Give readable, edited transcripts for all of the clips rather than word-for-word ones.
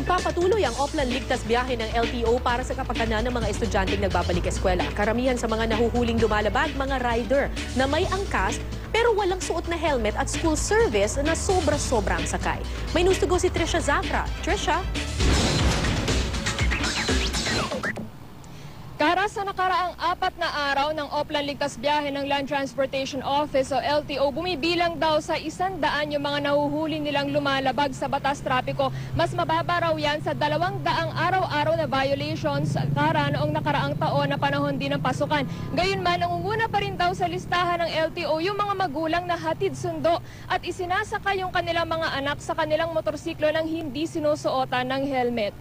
Nagpapatuloy ang Oplan Ligtas Biyahe ng LTO para sa kapakanan ng mga estudyanteng nagbabalik eskwela. Karamihan sa mga nahuhuling lumalabag, mga rider na may angkas pero walang suot na helmet at school service na sobra-sobra ang sakay. May news to go si Trisha Zafra. Trisha? Kara sa nakaraang 4 na araw ng Oplan Ligtas Biyahe ng Land Transportation Office o LTO, bumibilang daw sa 100 yung mga nahuhuli nilang lumalabag sa batas trapiko. Mas mababa raw yan sa 200 araw-araw na violations kara noong nakaraang taon na panahon din ng pasukan. Gayunman, nangunguna pa rin daw sa listahan ng LTO yung mga magulang na hatid sundo at isinasaka yung kanilang mga anak sa kanilang motorsiklo nang hindi sinusuotan ng helmet.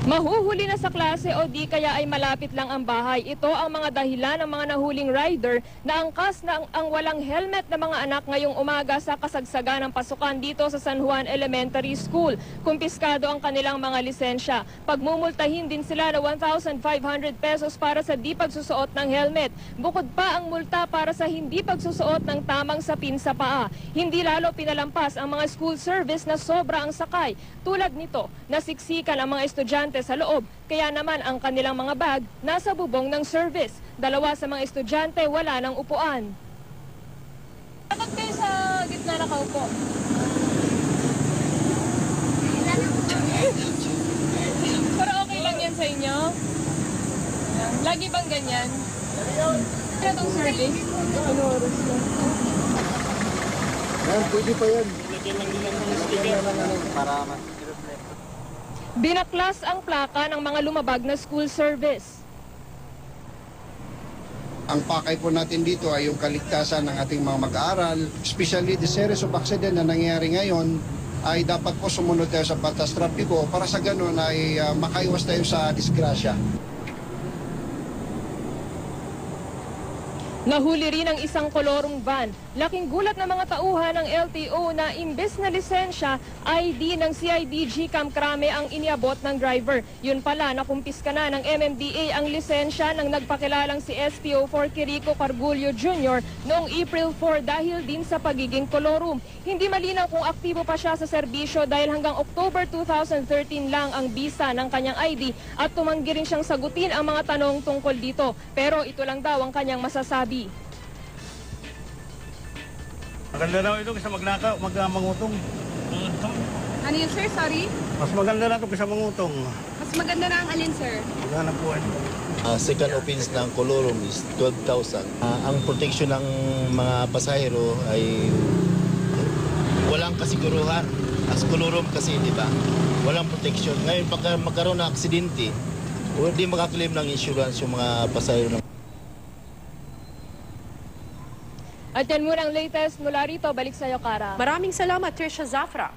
Mahuhuli na sa klase o di kaya ay malapit lang ang bahay. Ito ang mga dahilan ng mga nahuling rider na angkas na ang walang helmet na mga anak ngayong umaga sa kasagsagan ng pasukan dito sa San Juan Elementary School. Kumpiskado ang kanilang mga lisensya. Pagmumultahin din sila na 1,500 pesos para sa di pagsusuot ng helmet. Bukod pa ang multa para sa hindi pagsusuot ng tamang sapin sa paa. Hindi lalo pinalampas ang mga school service na sobra ang sakay. Tulad nito, nasiksikan ang mga estudyante sa loob, kaya naman ang kanilang mga bag nasa bubong ng service. 2 sa mga estudyante wala ng upuan. Bakit kayo sa gitna nakaupo? Pero okay lang yan sa inyo? Lagi bang ganyan? Ano itong service? Ano oras lang? Yan, pwede pa yan. Para Binaklas ang plaka ng mga lumabag na school service. Ang pakay po natin dito ay yung kaligtasan ng ating mga mag-aaral, especially the series of accident na nangyayari ngayon, ay dapat po sumunod tayo sa batas trapiko para sa ganun ay makaiwas tayo sa disgrasya. Nahuli rin ang isang kolorong van. Laking gulat ng mga tauhan ng LTO na imbes na lisensya, ID ng CIDG Camp Crame ang iniabot ng driver. Yun pala, nakumpiska na ng MMDA ang lisensya ng nagpakilalang si STO4 Quirico Cargullo Jr. noong April 4 dahil din sa pagiging kolorum. Hindi malinaw kung aktibo pa siya sa serbisyo dahil hanggang October 2013 lang ang bisa ng kanyang ID at tumanggi rin siyang sagutin ang mga tanong tungkol dito. Pero ito lang daw ang kanyang masasabi. Maganda daw ito kaysa mangutong. Ano yun, sir? Sorry? Mas maganda na ito kaysa mangutong. Mas maganda na ang alin, sir? Maganda po ito. Second offense ng kolorum is 12,000. Ang protection ng mga pasahero ay walang kasiguruhan. As kolorum kasi, di ba? Walang protection. Ngayon, pagka magkaroon ng aksidente, hindi makaklaim ng insurance yung mga pasahero. At yan muna ang latest mula rito. Balik sa iyo, Kara. Maraming salamat, Trisha Zafra.